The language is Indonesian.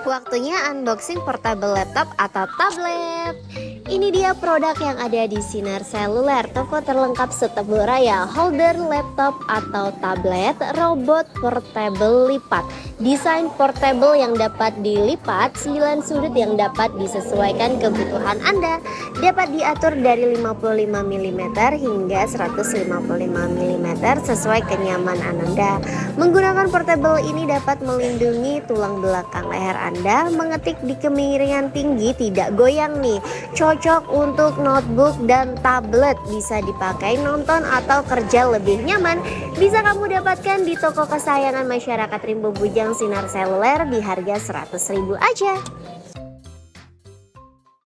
Waktunya unboxing portable laptop atau tablet. Ini dia produk yang ada di Sinar Seluler, toko terlengkap setebul raya. Holder laptop atau tablet robot portable lipat. Desain portable yang dapat dilipat, 9 sudut yang dapat disesuaikan kebutuhan Anda. Dapat diatur dari 55 mm hingga 155 mm sesuai kenyamanan Anda. Menggunakan portable ini dapat melindungi tulang belakang leher Anda, mengetik di kemiringan tinggi tidak goyang nih. Cocok untuk notebook dan tablet, bisa dipakai nonton atau kerja lebih nyaman. Bisa kamu dapatkan di toko kesayangan masyarakat Rimbo Bujang Sinar Seluler di harga 100.000 aja.